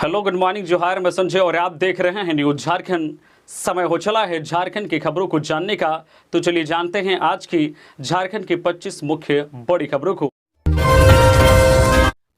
Hello, good morning, जोहार। मैं संजय और आप देख रहे हैं न्यूज झारखंड। समय हो चला है झारखंड की खबरों को जानने का, तो चलिए जानते हैं आज की झारखंड की 25 मुख्य बड़ी खबरों को।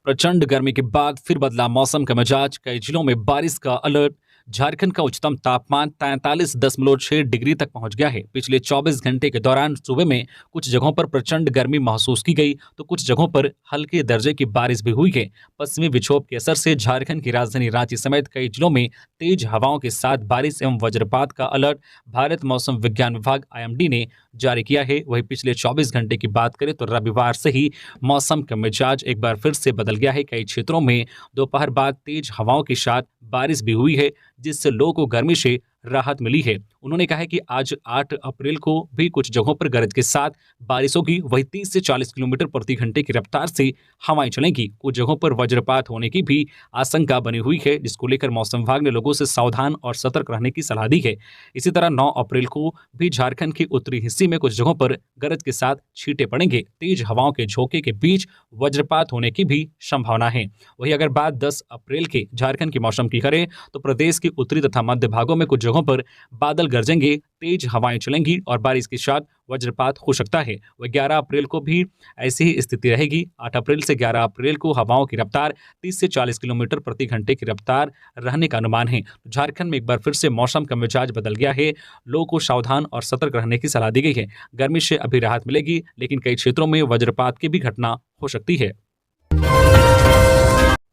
प्रचंड गर्मी के बाद फिर बदला मौसम का मिजाज, कई जिलों में बारिश का अलर्ट। झारखंड का उच्चतम तापमान 43.6 डिग्री तक पहुंच गया है। पिछले 24 घंटे के दौरान सूबे में कुछ जगहों पर प्रचंड गर्मी महसूस की गई, तो कुछ जगहों पर हल्के दर्जे की बारिश भी हुई है। पश्चिमी विक्षोभ के असर से झारखंड की राजधानी रांची समेत कई जिलों में तेज हवाओं के साथ बारिश एवं वज्रपात का अलर्ट भारत मौसम विज्ञान विभाग (IMD) ने जारी किया है। वहीं पिछले 24 घंटे की बात करें तो रविवार से ही मौसम का मिजाज एक बार फिर से बदल गया है। कई क्षेत्रों में दोपहर बाद तेज हवाओं के साथ बारिश भी हुई है, जिससे लोगों को गर्मी से राहत मिली है। उन्होंने कहा है कि आज 8 अप्रैल को भी कुछ जगहों पर गरज के साथ बारिश होगी। वहीं 30 से 40 किलोमीटर प्रति घंटे की रफ्तार से हवाएं चलेंगी। कुछ जगहों पर वज्रपात होने की भी आशंका बनी हुई है, जिसको लेकर मौसम विभाग ने लोगों से सावधान और सतर्क रहने की सलाह दी है। इसी तरह 9 अप्रैल को भी झारखंड के उत्तरी हिस्से में कुछ जगहों पर गरज के साथ छींटे पड़ेंगे। तेज हवाओं के झोंके के बीच वज्रपात होने की भी संभावना है। वहीं अगर बात 10 अप्रैल के झारखंड के मौसम की करें तो प्रदेश के उत्तरी तथा मध्य भागों में कुछ जगहों पर बादल गरजेंगे, तेज हवाएं चलेंगी और बारिश के साथ वज्रपात हो सकता है। वह 11 अप्रैल को भी ऐसी ही स्थिति रहेगी। 8 अप्रैल से 11 अप्रैल को हवाओं की रफ्तार 30 से 40 किलोमीटर प्रति घंटे की रफ्तार रहने का अनुमान है। झारखंड में एक बार फिर से मौसम का मिजाज बदल गया है। लोगों को सावधान और सतर्क रहने की सलाह दी गई है। गर्मी से अभी राहत मिलेगी, लेकिन कई क्षेत्रों में वज्रपात की भी घटना हो सकती है।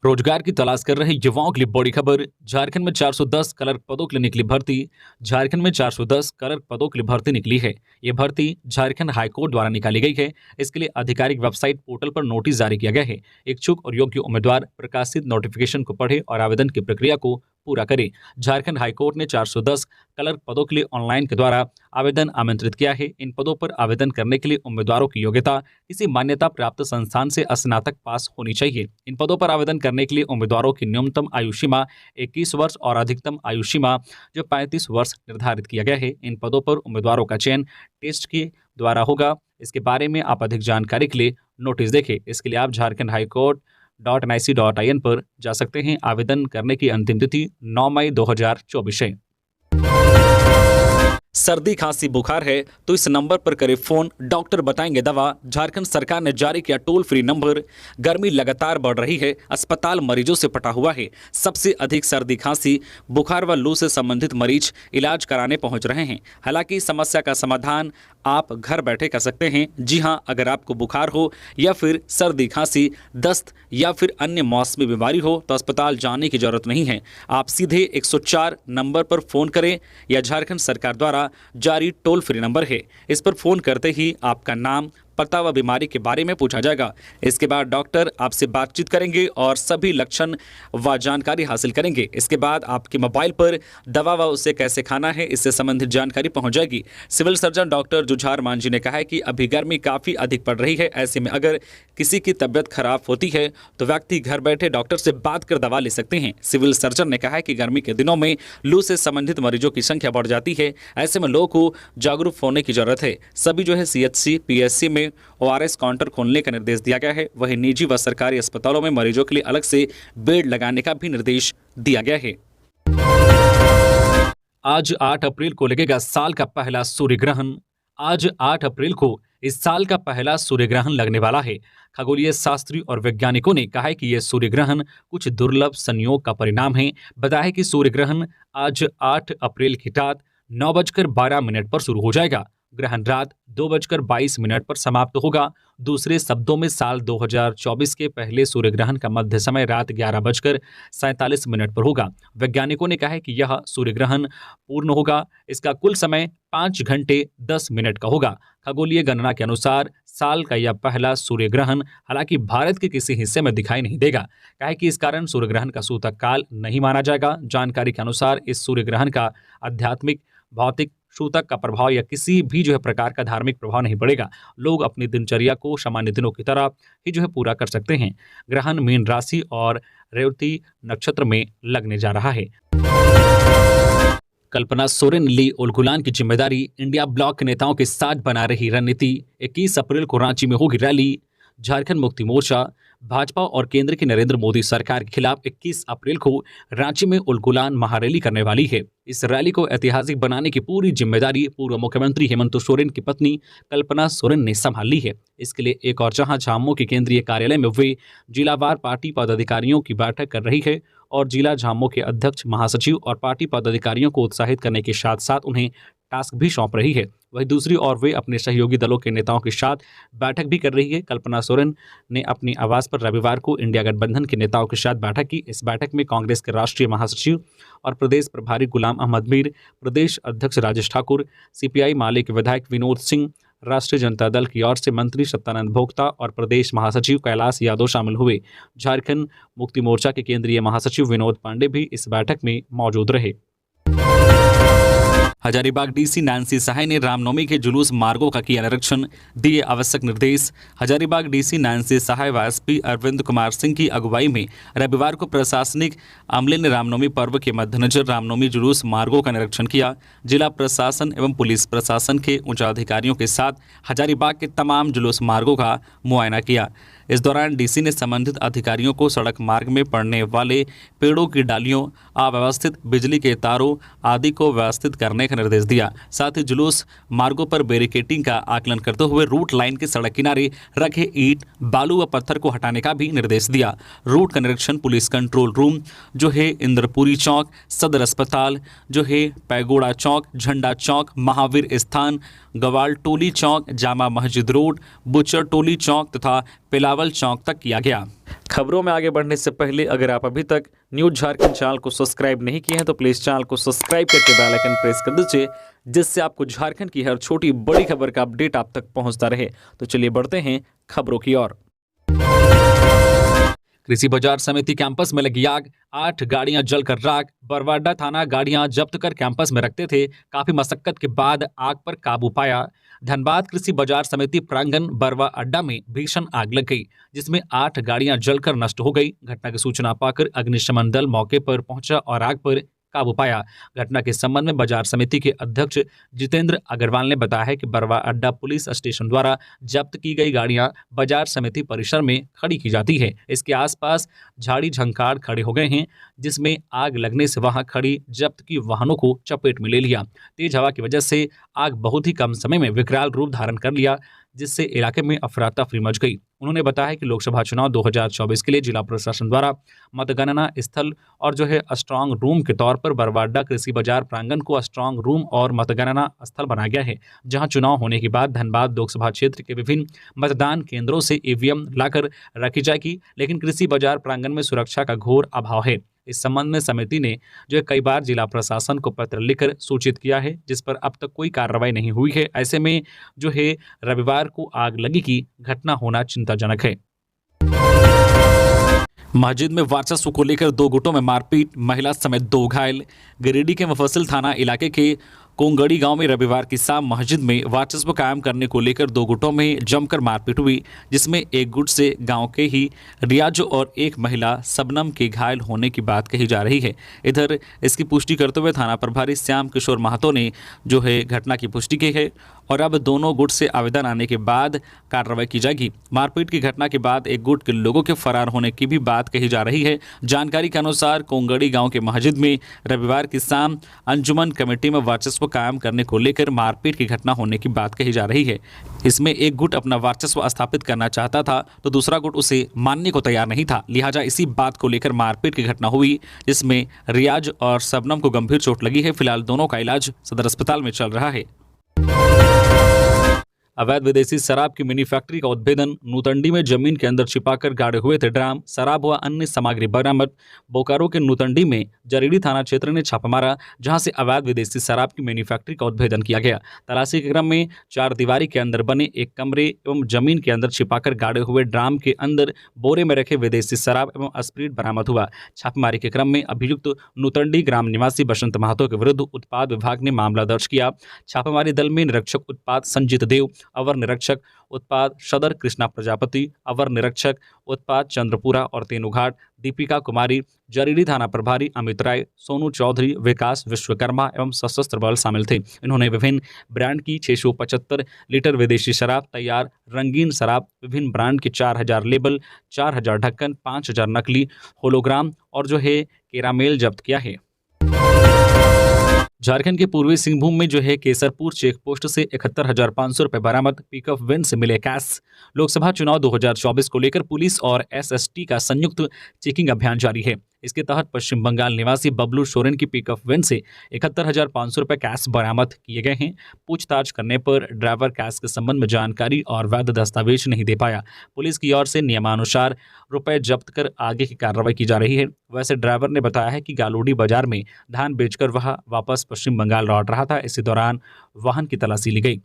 रोजगार की तलाश कर रहे युवाओं के लिए बड़ी खबर। झारखंड में 410 क्लर्क पदों के लिए निकली भर्ती। झारखंड में 410 क्लर्क पदों के लिए भर्ती निकली है। ये भर्ती झारखंड हाईकोर्ट द्वारा निकाली गई है। इसके लिए आधिकारिक वेबसाइट पोर्टल पर नोटिस जारी किया गया है। इच्छुक और योग्य उम्मीदवार प्रकाशित नोटिफिकेशन को पढ़े और आवेदन की प्रक्रिया को पूरा करें। झारखंड हाईकोर्ट ने 410 क्लर्क पदों के लिए ऑनलाइन के द्वारा आवेदन आमंत्रित किया है। इन पदों पर आवेदन करने के लिए उम्मीदवारों की योग्यता किसी मान्यता प्राप्त संस्थान से स्नातक पास होनी चाहिए। इन पदों पर आवेदन करने के लिए उम्मीदवारों की न्यूनतम आयु सीमा 21 वर्ष और अधिकतम आयु सीमा जो 35 वर्ष निर्धारित किया गया है। इन पदों पर उम्मीदवारों का चयन टेस्ट के द्वारा होगा। इसके बारे में आप अधिक जानकारी के लिए नोटिस देखें। इसके लिए आप झारखंड हाईकोर्ट .nic.in पर जा सकते हैं। आवेदन करने की अंतिम तिथि 9 मई 2024 है। सर्दी खांसी बुखार है तो इस नंबर पर करें फोन, डॉक्टर बताएंगे दवा। झारखंड सरकार ने जारी किया टोल फ्री नंबर। गर्मी लगातार बढ़ रही है, अस्पताल मरीजों से पटा हुआ है। सबसे अधिक सर्दी खांसी बुखार व लू से संबंधित मरीज इलाज कराने पहुंच रहे हैं। हालांकि इस समस्या का समाधान आप घर बैठे कर सकते हैं। जी हां, अगर आपको बुखार हो या फिर सर्दी खांसी, दस्त या फिर अन्य मौसमी बीमारी हो तो अस्पताल जाने की जरूरत नहीं है। आप सीधे 104 नंबर पर फोन करें। यह झारखंड सरकार द्वारा जारी टोल फ्री नंबर है। इस पर फोन करते ही आपका नाम, पता व बीमारी के बारे में पूछा जाएगा। इसके बाद डॉक्टर आपसे बातचीत करेंगे और सभी लक्षण व जानकारी हासिल करेंगे। इसके बाद आपके मोबाइल पर दवा व उसे कैसे खाना है इससे संबंधित जानकारी पहुंच जाएगी। Civil surgeon doctor Jujhar Manjhi ने कहा है कि अभी गर्मी काफ़ी अधिक पड़ रही है। ऐसे में अगर किसी की तबीयत खराब होती है तो व्यक्ति घर बैठे डॉक्टर से बात कर दवा ले सकते हैं। सिविल सर्जन ने कहा है कि गर्मी के दिनों में लू से संबंधित मरीजों की संख्या बढ़ जाती है। ऐसे में लोगों को जागरूक होने की जरूरत है। सभी जो है CHC PSC में ORS काउंटर खोलने का निर्देश दिया गया है। वहीं निजी व सरकारी अस्पतालों में मरीजों के लिए अलग से बेड लगाने का भी निर्देश दिया गया है। आज 8 अप्रैल को लगेगा साल का पहला सूर्य ग्रहण। आज 8 अप्रैल को इस साल का पहला सूर्य ग्रहण लगने वाला है। खगोलीय शास्त्री और वैज्ञानिकों ने कहा है कि यह सूर्य ग्रहण कुछ दुर्लभ संयोग का परिणाम है। बताया है कि सूर्य ग्रहण आज 8 अप्रैल की रात 9:12 पर शुरू हो जाएगा। ग्रहण रात 2:22 पर समाप्त होगा। दूसरे शब्दों में साल 2024 के पहले सूर्य ग्रहण का मध्य समय रात 11:47 पर होगा। वैज्ञानिकों ने कहा है कि यह सूर्य ग्रहण पूर्ण होगा। इसका कुल समय 5 घंटे 10 मिनट का होगा। खगोलीय गणना के अनुसार साल का यह पहला सूर्य ग्रहण हालांकि भारत के किसी हिस्से में दिखाई नहीं देगा, कहा कि इस कारण सूर्य ग्रहण का सूतक काल नहीं माना जाएगा। जानकारी के अनुसार इस सूर्य ग्रहण का आध्यात्मिक, भौतिक, सूतक का प्रभाव या किसी भी जो है प्रकार का धार्मिक प्रभाव नहीं पड़ेगा। लोग अपनी दिनचर्या को सामान्य दिनों की तरह ही जो है पूरा कर सकते हैं। ग्रहण मीन राशि और रेवती नक्षत्र में लगने जा रहा है। कल्पना सोरेन ली उलगुलान की जिम्मेदारी। इंडिया ब्लॉक के नेताओं के साथ बना रही रणनीति। 21 अप्रैल को रांची में होगी रैली। झारखंड मुक्ति मोर्चा भाजपा और केंद्र की नरेंद्र मोदी सरकार के खिलाफ 21 अप्रैल को रांची में उलगुलान महारैली करने वाली है। इस रैली को ऐतिहासिक बनाने की पूरी जिम्मेदारी पूर्व मुख्यमंत्री हेमंत सोरेन की पत्नी कल्पना सोरेन ने संभाल ली है। इसके लिए एक और जहां झामुमो के केंद्रीय कार्यालय में वे जिलावार पार्टी पदाधिकारियों की बैठक कर रही है और जिला झामुमो के अध्यक्ष, महासचिव और पार्टी पदाधिकारियों को उत्साहित करने के साथ साथ उन्हें टास्क भी सौंप रही है। वहीं दूसरी ओर वे अपने सहयोगी दलों के नेताओं के साथ बैठक भी कर रही है। कल्पना सोरेन ने अपनी आवास पर रविवार को इंडिया गठबंधन के नेताओं के साथ बैठक की। इस बैठक में कांग्रेस के राष्ट्रीय महासचिव और प्रदेश प्रभारी गुलाम अहमद मीर, प्रदेश अध्यक्ष राजेश ठाकुर, सीपीआई माले के विधायक विनोद सिंह, राष्ट्रीय जनता दल की ओर से मंत्री सत्यानंद भोक्ता और प्रदेश महासचिव कैलाश यादव शामिल हुए। झारखंड मुक्ति मोर्चा के केंद्रीय महासचिव विनोद पांडे भी इस बैठक में मौजूद रहे। हजारीबाग डीसी नैन्सी सहाय ने रामनवमी के जुलूस मार्गों का किया निरीक्षण, दिए आवश्यक निर्देश। हजारीबाग डीसी नैन्सी सहाय व एसपी अरविंद कुमार सिंह की अगुवाई में रविवार को प्रशासनिक अमले ने रामनवमी पर्व के मद्देनजर रामनवमी जुलूस मार्गों का निरीक्षण किया। जिला प्रशासन एवं पुलिस प्रशासन के उच्च अधिकारियों के साथ हजारीबाग के तमाम जुलूस मार्गों का मुआयना किया। इस दौरान डीसी ने संबंधित अधिकारियों को सड़क मार्ग में पड़ने वाले पेड़ों की डालियों, अव्यवस्थित बिजली के तारों आदि को व्यवस्थित करने का निर्देश दिया। साथ ही जुलूस मार्गों पर बैरिकेडिंग का आकलन करते हुए रूट लाइन के सड़क किनारे रखे ईंट, बालू व पत्थर को हटाने का भी निर्देश दिया। रूट का निरीक्षण पुलिस कंट्रोल रूम जो है इंद्रपुरी चौक, सदर अस्पताल जो है पैगोड़ा चौक, झंडा चौक, महावीर स्थान, गवाल टोली चौक, जामा मस्जिद रोड, बुचर टोली चौक तथा पिलावल चौक तक किया गया। खबरों में आगे बढ़ने से पहले अगर आप अभी तक न्यूज़ झारखंड चैनल को सब्सक्राइब नहीं किए हैं तो प्लीज़ चैनल को सब्सक्राइब करके बेल आइकन प्रेस कर दीजिए, जिससे आपको झारखंड की हर छोटी बड़ी खबर का अपडेट आप तक पहुंचता रहे। तो चलिए बढ़ते हैं खबरों की ओर। कृषि बाजार समिति कैंपस में लगी आग, 8 गाड़ियां जलकर राख। बरवाडा थाना गाड़ियां जब्त कर कैंपस में रखते थे, काफी मशक्कत के बाद आग पर काबू पाया। धनबाद कृषि बाजार समिति प्रांगण बरवा अड्डा में भीषण आग लग गई, जिसमें 8 गाड़ियां जलकर नष्ट हो गई। घटना की सूचना पाकर अग्निशमन दल मौके पर पहुंचा और आग पर काबू पाया। घटना के संबंध में बाजार समिति के अध्यक्ष जितेंद्र अग्रवाल ने बताया है कि बरवा अड्डा पुलिस स्टेशन द्वारा जब्त की गई गाड़ियां बाजार समिति परिसर में खड़ी की जाती है। इसके आसपास झाड़ी झंकार खड़े हो गए हैं, जिसमें आग लगने से वहां खड़ी जब्त की वाहनों को चपेट में ले लिया। तेज हवा की वजह से आग बहुत ही कम समय में विकराल रूप धारण कर लिया, जिससे इलाके में अफरा तफरी मच गई। उन्होंने बताया कि लोकसभा चुनाव 2024 के लिए जिला प्रशासन द्वारा मतगणना स्थल और स्ट्रांग रूम के तौर पर बरवाडा कृषि बाजार प्रांगण को स्ट्रांग रूम और मतगणना स्थल बनाया गया है, जहां चुनाव होने के बाद धनबाद लोकसभा क्षेत्र के विभिन्न मतदान केंद्रों से ईवीएम लाकर रखी जाएगी, लेकिन कृषि बाजार प्रांगण में सुरक्षा का घोर अभाव है। इस संबंध में समिति ने कई बार जिला प्रशासन को पत्र लिखकर सूचित किया है, जिस पर अब तक कोई कार्रवाई नहीं हुई है। ऐसे में रविवार को आग लगी की घटना होना चिंताजनक है। मस्जिद में वर्चस्व को लेकर 2 गुटों में मारपीट, महिला समेत 2 घायल। गिरिडीह के मुफस्सिल थाना इलाके के कोंगड़ी गांव में रविवार की शाम मस्जिद में वर्चस्व कायम करने को लेकर 2 गुटों में जमकर मारपीट हुई, जिसमें एक गुट से गांव के ही रियाज और एक महिला सबनम के घायल होने की बात कही जा रही है। इधर इसकी पुष्टि करते हुए थाना प्रभारी श्याम किशोर महतो ने घटना की पुष्टि की है और अब दोनों गुट से आवेदन आने के बाद कार्रवाई की जाएगी। मारपीट की घटना के बाद एक गुट के लोगों के फरार होने की भी बात कही जा रही है। जानकारी के अनुसार कोंगड़ी गांव के मस्जिद में रविवार की शाम अंजुमन कमेटी में वर्चस्व कायम करने को लेकर मारपीट की घटना होने की बात कही जा रही है। इसमें एक गुट अपना वर्चस्व स्थापित करना चाहता था तो दूसरा गुट उसे मानने को तैयार नहीं था, लिहाजा इसी बात को लेकर मारपीट की घटना हुई, जिसमें रियाज और सबनम को गंभीर चोट लगी है। फिलहाल दोनों का इलाज सदर अस्पताल में चल रहा है। अवैध विदेशी शराब की मिनी फैक्ट्री का उद्भेदन, नूतंडी में जमीन के अंदर छिपाकर गाड़े हुए थे ड्राम, शराब व अन्य सामग्री बरामद। बोकारो के नूतंडी में जरीडी थाना क्षेत्र ने छापा मारा, जहां से अवैध विदेशी शराब की मिनी फैक्ट्री का उद्भेदन किया गया। तलाशी के क्रम में 4 दीवारी के अंदर बने एक कमरे एवं जमीन के अंदर छिपाकर गाड़े हुए ड्राम के अंदर बोरे में रखे विदेशी शराब एवं स्प्रीट बरामद हुआ। छापेमारी के क्रम में अभियुक्त नूतंडी ग्राम निवासी बसंत महतो के विरुद्ध उत्पाद विभाग ने मामला दर्ज किया। छापेमारी दल में निरीक्षक उत्पाद संजीत देव, अवर निरीक्षक उत्पाद सदर कृष्णा प्रजापति, अवर निरीक्षक उत्पाद चंद्रपुरा और तेनुघाट दीपिका कुमारी, जरीडी थाना प्रभारी अमित राय, सोनू चौधरी, विकास विश्वकर्मा एवं सशस्त्र बल शामिल थे। इन्होंने विभिन्न ब्रांड की 675 लीटर विदेशी शराब, तैयार रंगीन शराब, विभिन्न ब्रांड के 4000 लेबल, 4000 ढक्कन, 5000 नकली होलोग्राम और जो है केरामेल जब्त किया है। झारखंड के पूर्वी सिंहभूम में जो है केसरपुर चेक पोस्ट से 71,500 रुपए बरामद, पिकअप वैन से मिले कैश। लोकसभा चुनाव 2024 को लेकर पुलिस और एसएसटी का संयुक्त चेकिंग अभियान जारी है। इसके तहत पश्चिम बंगाल निवासी बबलू सोरेन की पिकअप वैन से 71,500 रुपए कैश बरामद किए गए हैं। पूछताछ करने पर ड्राइवर कैश के संबंध में जानकारी और वैध दस्तावेज नहीं दे पाया। पुलिस की ओर से नियमानुसार रुपए जब्त कर आगे की कार्रवाई की जा रही है। वैसे ड्राइवर ने बताया है कि गालोडी बाजार में धान बेचकर वह वापस पश्चिम बंगाल लौट रहा था। इसी दौरान वाहन की तलाशी ली गई।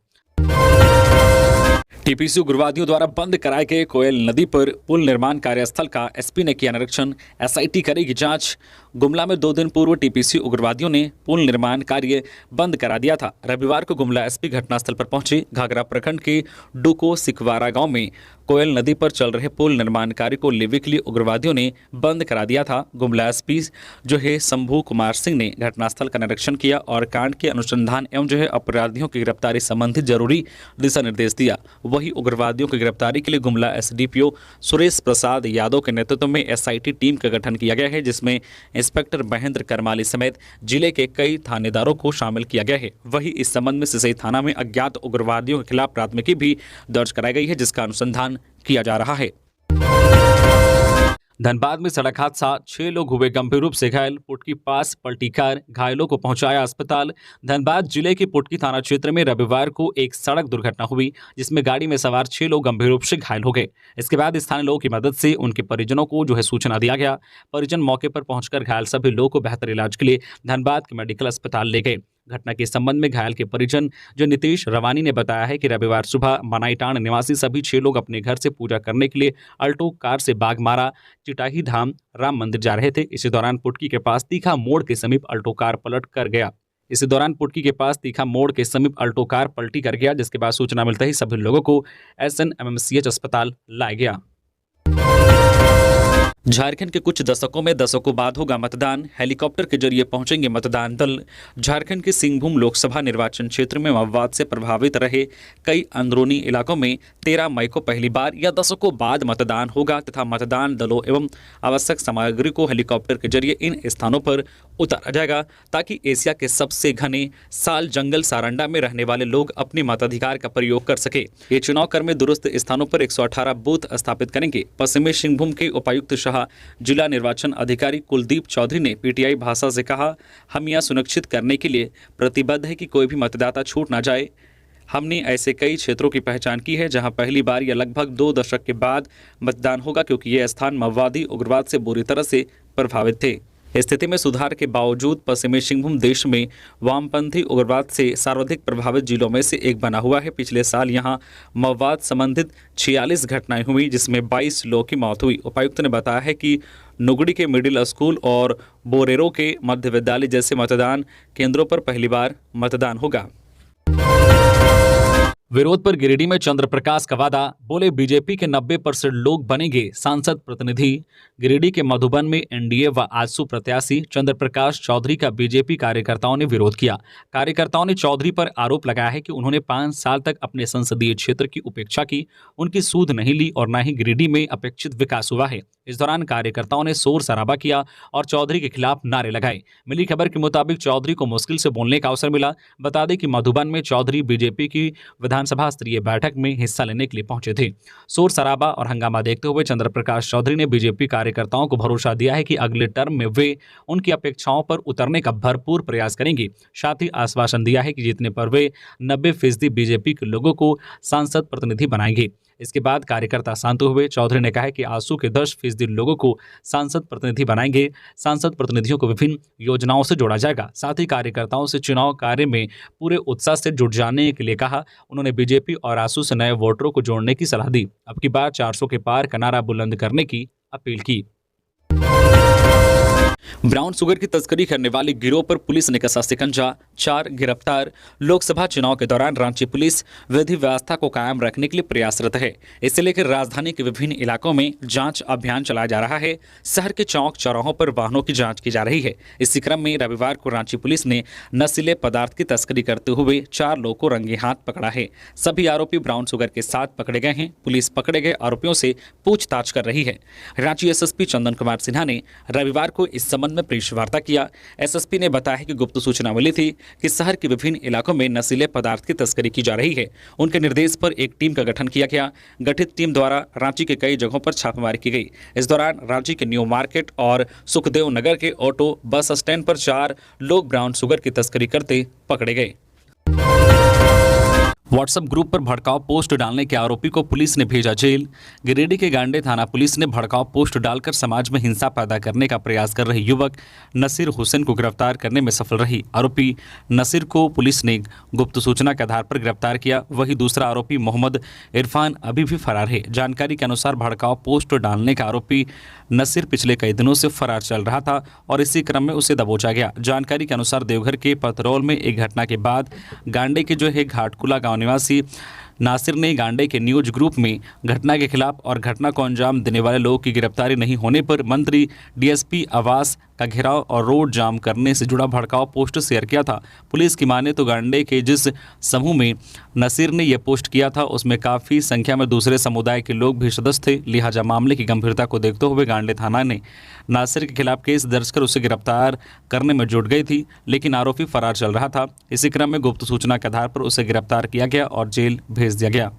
टीपीसी उग्रवादियों द्वारा बंद कराए गए कोयल नदी पर पुल निर्माण कार्यस्थल का एसपी ने किया निरीक्षण, एसआईटी करेगी जांच। गुमला में 2 दिन पूर्व टीपीसी उग्रवादियों ने पुल निर्माण कार्य बंद करा दिया था। रविवार को गुमला एसपी घटनास्थल पर पहुंचे। घाघरा प्रखंड के डुको सिकवारा गांव में कोयल नदी पर चल रहे पुल निर्माण कार्य को लेवे के लिए उग्रवादियों ने बंद करा दिया था। गुमला एसपी जो है शंभू कुमार सिंह ने घटनास्थल का निरीक्षण किया और कांड के अनुसंधान एवं जो है अपराधियों की गिरफ्तारी संबंधित जरूरी दिशा निर्देश दिया। वहीं उग्रवादियों की गिरफ्तारी के लिए गुमला एसडीपीओ सुरेश प्रसाद यादव के नेतृत्व में एसआईटी टीम का गठन किया गया है, जिसमें इंस्पेक्टर महेंद्र करमाली समेत जिले के कई थानेदारों को शामिल किया गया है। वहीं इस संबंध में सिसई थाना में अज्ञात उग्रवादियों के खिलाफ प्राथमिकी भी दर्ज कराई गई है, जिसका अनुसंधान किया जा रहा है। धनबाद में सड़क हादसा, 6 लोग हुए गंभीर रूप से घायल, पुटकी पास पलटी कार, घायलों को पहुंचाया अस्पताल। धनबाद जिले के पुटकी थाना क्षेत्र में रविवार को एक सड़क दुर्घटना हुई, जिसमें गाड़ी में सवार 6 लोग गंभीर रूप से घायल हो गए। इसके बाद स्थानीय लोगों की मदद से उनके परिजनों को जो है सूचना दिया गया। परिजन मौके पर पहुंचकर घायल सभी लोगों को बेहतर इलाज के लिए धनबाद के मेडिकल अस्पताल ले गए। घटना के संबंध में घायल के परिजन जो नीतीश रवानी ने बताया है कि रविवार सुबह मनाईटांड निवासी सभी 6 लोग अपने घर से पूजा करने के लिए अल्टो कार से बागमारा चिटाही धाम राम मंदिर जा रहे थे। इसी दौरान पुटकी के पास तीखा मोड़ के समीप अल्टो कार पलट कर गया। पलटी कर गया, जिसके बाद सूचना मिलते ही सभी लोगों को SNMMCH अस्पताल लाया गया। झारखंड के कुछ दशकों बाद होगा मतदान, हेलीकॉप्टर के जरिए पहुंचेंगे मतदान दल। झारखंड के सिंहभूम लोकसभा निर्वाचन क्षेत्र में माओवाद से प्रभावित रहे कई अंदरूनी इलाकों में 13 मई को पहली बार या दशकों बाद मतदान होगा तथा मतदान दलों एवं आवश्यक सामग्री को हेलीकॉप्टर के जरिए इन स्थानों पर उतारा जाएगा, ताकि एशिया के सबसे घने साल जंगल सारंडा में रहने वाले लोग अपने मताधिकार का प्रयोग कर सके। ये चुनाव कर्मी दुरुस्त स्थानों पर 118 बूथ स्थापित करेंगे। पश्चिमी सिंहभूम के उपायुक्त जिला निर्वाचन अधिकारी कुलदीप चौधरी ने पीटीआई भाषा से कहा, हम यह सुनिश्चित करने के लिए प्रतिबद्ध है कि कोई भी मतदाता छूट ना जाए। हमने ऐसे कई क्षेत्रों की पहचान की है जहां पहली बार या लगभग 2 दशक के बाद मतदान होगा, क्योंकि ये स्थान माओवादी उग्रवाद से बुरी तरह से प्रभावित थे। स्थिति में सुधार के बावजूद पश्चिमी सिंहभूम देश में वामपंथी उग्रवाद से सर्वाधिक प्रभावित जिलों में से एक बना हुआ है। पिछले साल यहां माओवाद संबंधित 46 घटनाएं हुई, जिसमें 22 लोगों की मौत हुई। उपायुक्त ने बताया है कि नुगड़ी के मिडिल स्कूल और बोरेरो के मध्य विद्यालय जैसे मतदान केंद्रों पर पहली बार मतदान होगा। विरोध पर गिरिडीह में चंद्र प्रकाश का वादा, बोले बीजेपी के 90% लोग बनेंगे सांसद प्रतिनिधि। गिरिडीह के मधुबन में एनडीए व आजसू प्रत्याशी चंद्र प्रकाश चौधरी का बीजेपी कार्यकर्ताओं ने विरोध किया। कार्यकर्ताओं ने चौधरी पर आरोप लगाया है कि उन्होंने 5 साल तक अपने संसदीय क्षेत्र की उपेक्षा की, उनकी सूद नहीं ली और न ही गिरिडीह में अपेक्षित विकास हुआ है। इस दौरान कार्यकर्ताओं ने शोर शराबा किया और चौधरी के खिलाफ नारे लगाए। मिली खबर के मुताबिक चौधरी को मुश्किल से बोलने का अवसर मिला। बता दें कि मधुबन में चौधरी बीजेपी की विधानसभा स्तरीय बैठक में हिस्सा लेने के लिए पहुंचे थे। शोर शराबा और हंगामा देखते हुए चंद्र प्रकाश चौधरी ने बीजेपी कार्यकर्ताओं को भरोसा दिया है कि अगले टर्म में वे उनकी अपेक्षाओं पर उतरने का भरपूर प्रयास करेंगे। साथ ही आश्वासन दिया है कि जीतने पर वे 90% बीजेपी के लोगों को सांसद प्रतिनिधि बनाएंगे। इसके बाद कार्यकर्ता शांत हुए। चौधरी ने कहा कि आजसू के 10% लोगों को सांसद प्रतिनिधि बनाएंगे। सांसद प्रतिनिधियों को विभिन्न योजनाओं से जोड़ा जाएगा। साथ ही कार्यकर्ताओं से चुनाव कार्य में पूरे उत्साह से जुट जाने के लिए कहा। उन्होंने बीजेपी और आजसू से नए वोटरों को जोड़ने की सलाह दी। अब की बार 400 के पार का नारा बुलंद करने की अपील की। ब्राउन शुगर की तस्करी करने वाले गिरोह पर पुलिस ने कसा शिकंजा, 4 गिरफ्तार। लोकसभा चुनाव के दौरान रांची पुलिस विधि व्यवस्था को कायम रखने के लिए प्रयासरत है। इसे लेकर राजधानी के विभिन्न इलाकों में जांच अभियान चलाया जा रहा है। शहर के चौक चौराहों पर वाहनों की जांच की जा रही है। इसी क्रम में रविवार को रांची पुलिस ने नशीले पदार्थ की तस्करी करते हुए 4 लोगों को रंगे हाथ पकड़ा है। सभी आरोपी ब्राउन शुगर के साथ पकड़े गए हैं। पुलिस पकड़े गए आरोपियों से पूछताछ कर रही है। रांची एसएसपी चंदन कुमार सिन्हा ने रविवार को इस संबंध में प्रेस वार्ता किया। एसएसपी ने बताया कि गुप्त सूचना मिली थी कि शहर के विभिन्न इलाकों में नशीले पदार्थ की तस्करी की जा रही है। उनके निर्देश पर एक टीम का गठन किया गया। गठित टीम द्वारा रांची के कई जगहों पर छापेमारी की गई। इस दौरान रांची के न्यू मार्केट और सुखदेव नगर के ऑटो बस स्टैंड पर 4 लोग ब्राउन शुगर की तस्करी करते पकड़े गए। व्हाट्सएप ग्रुप पर भड़काऊ पोस्ट डालने के आरोपी को पुलिस ने भेजा जेल। गिरिडीह के गांडे थाना पुलिस ने भड़काऊ पोस्ट डालकर समाज में हिंसा पैदा करने का प्रयास कर रहे युवक नसीर हुसैन को गिरफ्तार करने में सफल रही। आरोपी नसीर को पुलिस ने गुप्त सूचना के आधार पर गिरफ्तार किया। वहीं दूसरा आरोपी मोहम्मद इरफान अभी भी फरार है। जानकारी के अनुसार भड़काऊ पोस्ट डालने का आरोपी नसीर पिछले कई दिनों से फरार चल रहा था और इसी क्रम में उसे दबोचा गया। जानकारी के अनुसार देवघर के पतरौल में एक घटना के बाद गांडे के घाटकुला गांव निवासी नासिर ने गांडे के न्यूज ग्रुप में घटना के खिलाफ और घटना को अंजाम देने वाले लोगों की गिरफ्तारी नहीं होने पर मंत्री डीएसपी आवास का घेराव और रोड जाम करने से जुड़ा भड़काऊ पोस्ट शेयर किया था। पुलिस की माने तो गांडे के जिस समूह में नसीर ने यह पोस्ट किया था उसमें काफ़ी संख्या में दूसरे समुदाय के लोग भी सदस्य थे। लिहाजा मामले की गंभीरता को देखते हुए गांडे थाना ने नासिर के खिलाफ केस दर्ज कर उसे गिरफ्तार करने में जुट गई थी, लेकिन आरोपी फरार चल रहा था। इसी क्रम में गुप्त सूचना के आधार पर उसे गिरफ्तार किया गया और जेल भेज दिया गया।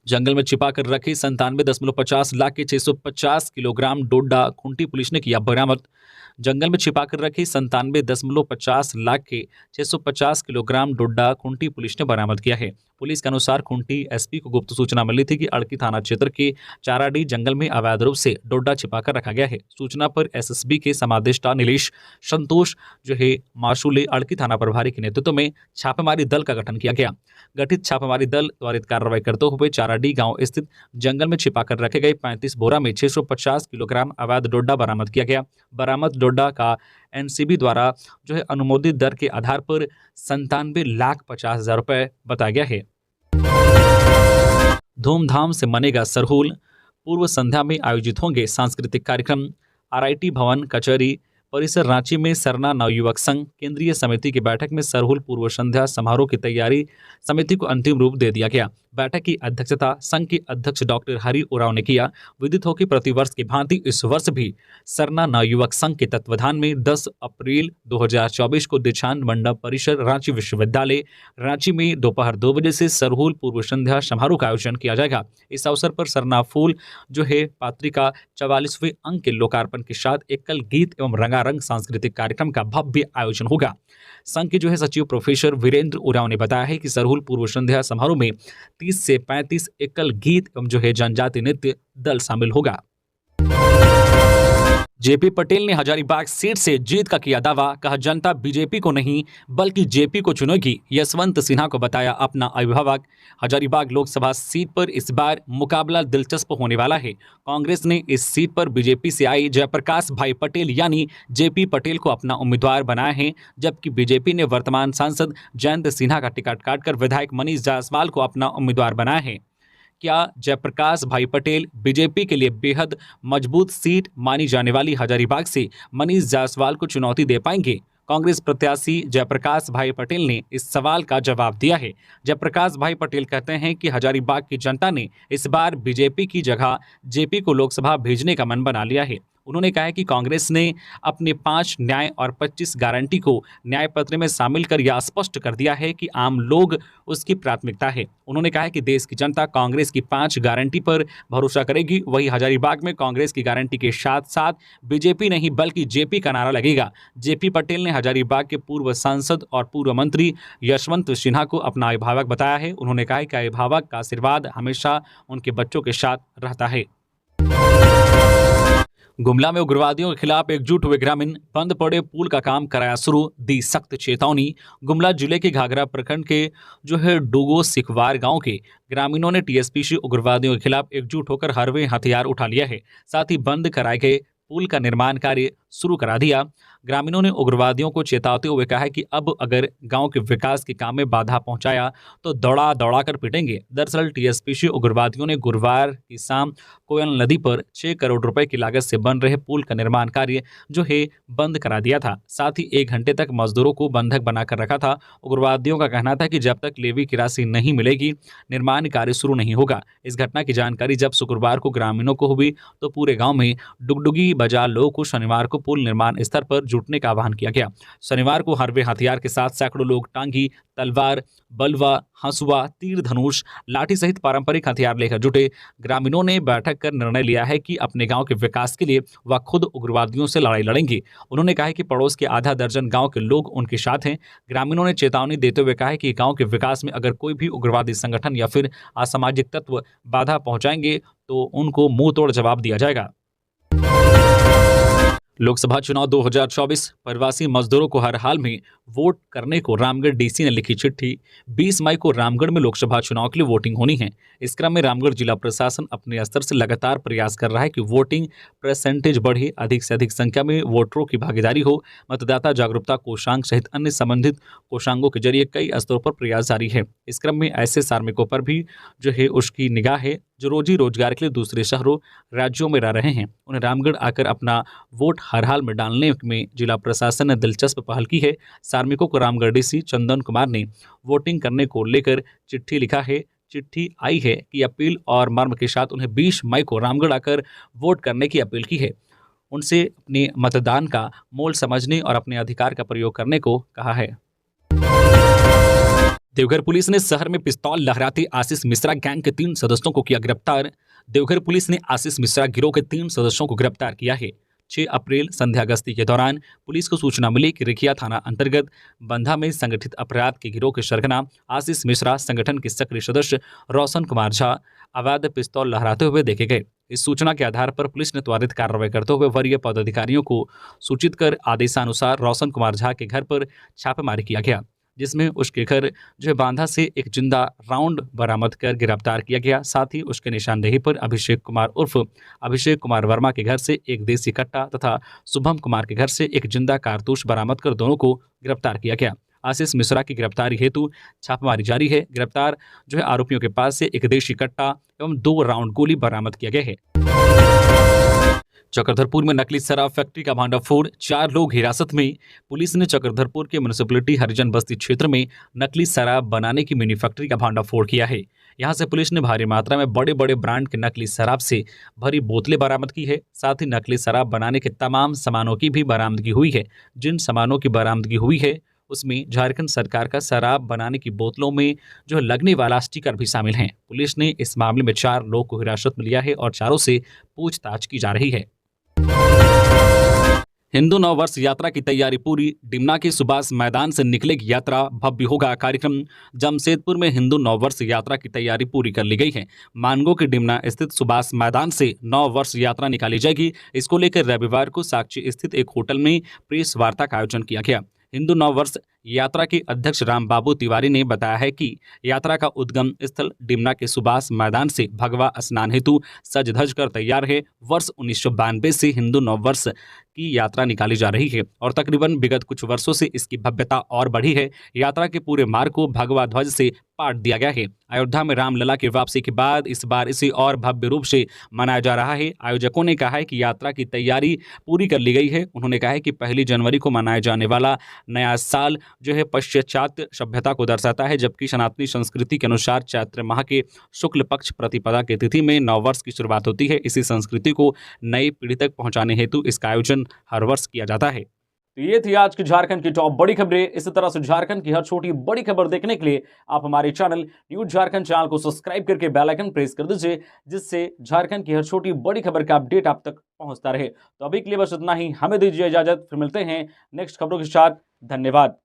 जंगल में छिपा कर रखी 97.50 लाख के 650 किलोग्राम डोडा खूंटी पुलिस ने किया बरामद। जंगल में छिपाकर रखी 97.50 लाख के 650 किलोग्राम डोडा खूंटी पुलिस ने बरामद किया है। पुलिस के अनुसार खूंटी एसपी को गुप्त सूचना मिली थी कि अड़की थाना क्षेत्र के चाराडी जंगल में अवैध रूप से डोडा छिपाकर रखा गया है। सूचना पर एसएसबी के समादेष्टा नीलेश संतोष माशूले अड़की थाना प्रभारी के नेतृत्व में छापेमारी दल का गठन किया गया। गठित छापेमारी दल त्वरित कार्रवाई करते हुए चाराडी गांव स्थित जंगल में छिपाकर रखे गए 35 बोरा में 650 किलोग्राम अवैध डोडा बरामद किया गया। बरामद डोडा का एनसीबी द्वारा अनुमोदित दर के आधार पर 97,50,000 रुपए बताया गया है। धूमधाम से मनेगा सरहुल। पूर्व संध्या में आयोजित होंगे सांस्कृतिक कार्यक्रम। आरआईटी भवन कचहरी परिसर रांची में सरना नवयुवक संघ केंद्रीय समिति की बैठक में सरहुल पूर्व संध्या समारोह की तैयारी समिति को अंतिम रूप दे दिया गया। बैठक की अध्यक्षता संघ के अध्यक्ष डॉक्टर हरि उरांव ने किया। विदित हो कि प्रतिवर्ष की भांति इस वर्ष भी सरना नवयुवक संघ के तत्वाधान में 10 अप्रैल 2024 को दीक्षांत मंडप परिसर रांची विश्वविद्यालय रांची में दोपहर 2 बजे से सरहुल पूर्व संध्या समारोह का आयोजन किया जाएगा। इस अवसर पर सरना फूल पात्रिका 44वें अंक के लोकार्पण के साथ एकल गीत एवं रंगारंग सांस्कृतिक कार्यक्रम का भव्य आयोजन होगा। संघ के सचिव प्रोफेसर वीरेंद्र उरांव ने बताया है कि सरहुल पूर्व संध्या समारोह में 30 से 35 एकल गीत एवं जनजातीय नृत्य दल शामिल होगा। जेपी पटेल ने हजारीबाग सीट से जीत का किया दावा। कहा जनता बीजेपी को नहीं बल्कि जेपी को चुनेगी। यशवंत सिन्हा को बताया अपना अभिभावक। हजारीबाग लोकसभा सीट पर इस बार मुकाबला दिलचस्प होने वाला है। कांग्रेस ने इस सीट पर बीजेपी से आई जयप्रकाश भाई पटेल यानी जेपी पटेल को अपना उम्मीदवार बनाया है, जबकि बीजेपी ने वर्तमान सांसद जयंत सिन्हा का टिकट काटकर विधायक मनीष जायसवाल को अपना उम्मीदवार बनाया है। क्या जयप्रकाश भाई पटेल बीजेपी के लिए बेहद मजबूत सीट मानी जाने वाली हजारीबाग से मनीष जायसवाल को चुनौती दे पाएंगे? कांग्रेस प्रत्याशी जयप्रकाश भाई पटेल ने इस सवाल का जवाब दिया है। जयप्रकाश भाई पटेल कहते हैं कि हजारीबाग की जनता ने इस बार बीजेपी की जगह जेपी को लोकसभा भेजने का मन बना लिया है। उन्होंने कहा कि कांग्रेस ने अपने 5 न्याय और 25 गारंटी को न्याय पत्र में शामिल कर यह स्पष्ट कर दिया है कि आम लोग उसकी प्राथमिकता है। उन्होंने कहा कि देश की जनता कांग्रेस की 5 गारंटी पर भरोसा करेगी। वही हजारीबाग में कांग्रेस की गारंटी के साथ साथ बीजेपी नहीं बल्कि जेपी का नारा लगेगा। जेपी पटेल ने हजारीबाग के पूर्व सांसद और पूर्व मंत्री यशवंत सिन्हा को अपना अभिभावक बताया है। उन्होंने कहा कि अभिभावक का आशीर्वाद हमेशा उनके बच्चों के साथ रहता है। गुमला में उग्रवादियों के खिलाफ एकजुट हुए ग्रामीण। बंद पड़े पुल का काम कराया शुरू, दी सख्त चेतावनी। गुमला जिले के घाघरा प्रखंड के डूगो सिखवार गांव के ग्रामीणों ने टीएसपीसी उग्रवादियों के खिलाफ एकजुट होकर हरवे हथियार उठा लिया है। साथ ही बंद कराए गए पुल का निर्माण कार्य शुरू करा दिया। ग्रामीणों ने उग्रवादियों को चेताते हुए कहा है कि अब अगर गांव के विकास के काम में बाधा पहुंचाया तो दौड़ा दौड़ा कर पीटेंगे। दरअसल टीएसपीसी उग्रवादियों ने गुरुवार की शाम कोयल नदी पर 6 करोड़ रुपए की लागत से बन रहे पुल का निर्माण कार्य जो है बंद करा दिया था। साथ ही 1 घंटे तक मजदूरों को बंधक बनाकर रखा था। उग्रवादियों का कहना था कि जब तक लेवी की राशि नहीं मिलेगी निर्माण कार्य शुरू नहीं होगा। इस घटना की जानकारी जब शुक्रवार को ग्रामीणों को हुई तो पूरे गांव में डुगडुगी बजा लोगों को शनिवार को पुल निर्माण स्थल पर जुटने का आह्वान किया गया। शनिवार को हरबे हथियार के साथ सैकड़ों लोग टांगी, तलवार, बलवा, हंसुआ, तीर धनुष, लाठी सहित पारंपरिक हथियार लेकर जुटे। ग्रामीणों ने बैठक कर निर्णय लिया है कि अपने गांव के विकास के लिए वह खुद उग्रवादियों से लड़ाई लड़ेंगे। उन्होंने कहा है कि पड़ोस के आधा दर्जन गांव के लोग उनके साथ हैं। ग्रामीणों ने चेतावनी देते हुए कहा है कि गांव के विकास में अगर कोई भी उग्रवादी संगठन या फिर असामाजिक तत्व बाधा पहुंचाएंगे तो उनको मुंह तोड़ जवाब दिया जाएगा। लोकसभा चुनाव 2024 प्रवासी मजदूरों को हर हाल में वोट करने को रामगढ़ डीसी ने लिखी चिट्ठी। 20 मई को रामगढ़ में लोकसभा चुनाव के लिए वोटिंग होनी है। इस क्रम में रामगढ़ जिला प्रशासन अपने स्तर से लगातार प्रयास कर रहा है कि वोटिंग परसेंटेज बढ़े, अधिक से अधिक संख्या में वोटरों की भागीदारी हो। मतदाता जागरूकता कोषांग सहित अन्य संबंधित कोषांगों के जरिए कई स्तरों पर प्रयास जारी है। इस क्रम में ऐसे कार्मिकों पर भी जो है उसकी निगाह है जो रोजी रोजगार के लिए दूसरे शहरों राज्यों में रह रहे हैं। उन्हें रामगढ़ आकर अपना वोट हर हाल में डालने में जिला प्रशासन ने दिलचस्प पहल की है। कार्मिकों को रामगढ़ डीसी चंदन कुमार ने वोटिंग करने को लेकर चिट्ठी लिखा है। चिट्ठी आई है कि अपील और मर्म के साथ उन्हें 20 मई को रामगढ़ आकर वोट करने की अपील की है। उनसे अपने मतदान का मोल समझने और अपने अधिकार का प्रयोग करने को कहा है। देवघर पुलिस ने शहर में पिस्तौल लहराते आशीष मिश्रा गैंग के 3 सदस्यों को किया गिरफ्तार। देवघर पुलिस ने आशीष मिश्रा गिरोह के 3 सदस्यों को गिरफ्तार किया है। 6 अप्रैल संध्या गश्ती के दौरान पुलिस को सूचना मिली कि रिखिया थाना अंतर्गत बंधा में संगठित अपराध के गिरोह के सरगना आशीष मिश्रा, संगठन के सक्रिय सदस्य रोशन कुमार झा अवैध पिस्तौल लहराते हुए देखे गए। इस सूचना के आधार पर पुलिस ने त्वरित कार्रवाई करते हुए वरीय पदाधिकारियों को सूचित कर आदेशानुसार रोशन कुमार झा के घर पर छापेमारी किया गया, जिसमें उसके घर जो है बांधा से एक जिंदा राउंड बरामद कर गिरफ्तार किया गया। साथ ही उसके निशानदेही पर अभिषेक कुमार उर्फ अभिषेक कुमार वर्मा के घर से एक देसी कट्टा तथा शुभम कुमार के घर से एक जिंदा कारतूस बरामद कर दोनों को गिरफ्तार किया गया। आशीष मिश्रा की गिरफ्तारी हेतु छापेमारी जारी है। गिरफ्तार जो है आरोपियों के पास से एक देशी कट्टा एवं 2 राउंड गोली बरामद किया गया है। चक्रधरपुर में नकली शराब फैक्ट्री का भांडाफोड़, 4 लोग हिरासत में। पुलिस ने चक्रधरपुर के म्युनिसिपैलिटी हरिजन बस्ती क्षेत्र में नकली शराब बनाने की मिनी फैक्ट्री का भांडाफोड़ किया है। यहां से पुलिस ने भारी मात्रा में बड़े बड़े ब्रांड के नकली शराब से भरी बोतलें बरामद की है। साथ ही नकली शराब बनाने के तमाम सामानों की भी बरामदगी हुई है। जिन सामानों की बरामदगी हुई है उसमें झारखंड सरकार का शराब बनाने की बोतलों में जो लगने वाला स्टिकर भी शामिल हैं। पुलिस ने इस मामले में 4 लोगों को हिरासत में लिया है और चारों से पूछताछ की जा रही है। हिंदू नववर्ष यात्रा की तैयारी पूरी। डिमना के सुभाष मैदान से निकलेगी यात्रा, भव्य होगा कार्यक्रम। जमशेदपुर में हिंदू नववर्ष यात्रा की तैयारी पूरी कर ली गई है। मानगो के डिमना स्थित सुभाष मैदान से नववर्ष यात्रा निकाली जाएगी। इसको लेकर रविवार को साक्षी स्थित एक होटल में प्रेस वार्ता का आयोजन किया गया। हिंदू नववर्ष यात्रा के अध्यक्ष रामबाबू तिवारी ने बताया है कि यात्रा का उद्गम स्थल डिमना के सुभाष मैदान से भगवा स्नान हेतु सज धज कर तैयार है। वर्ष 1992 से हिंदू नववर्ष की यात्रा निकाली जा रही है और तकरीबन विगत कुछ वर्षों से इसकी भव्यता और बढ़ी है। यात्रा के पूरे मार्ग को भगवा ध्वज से पाट दिया गया है। अयोध्या में रामलला की वापसी के बाद इस बार इसे और भव्य रूप से मनाया जा रहा है। आयोजकों ने कहा है कि यात्रा की तैयारी पूरी कर ली गई है। उन्होंने कहा है कि 1 जनवरी को मनाए जाने वाला नया साल जो है पाश्चात्य सभ्यता को दर्शाता है, जबकि सनातनी संस्कृति के अनुसार चैत्र माह के शुक्ल पक्ष प्रतिपदा की तिथि में नववर्ष की शुरुआत होती है। इसी संस्कृति को नई पीढ़ी तक पहुंचाने हेतु इसका आयोजन हर वर्ष किया जाता है। तो ये थी आज की झारखंड की टॉप बड़ी खबरें। इसी तरह से झारखंड की हर छोटी बड़ी खबर देखने के लिए आप हमारे चैनल न्यूज झारखंड चैनल को सब्सक्राइब करके बेल आइकन प्रेस कर दीजिए, जिससे झारखंड की हर छोटी बड़ी खबर का अपडेट आप तक पहुंचता रहे। तो अभी के लिए बस इतना ही, हमें दीजिए इजाजत, फिर मिलते हैं नेक्स्ट खबरों के साथ। धन्यवाद।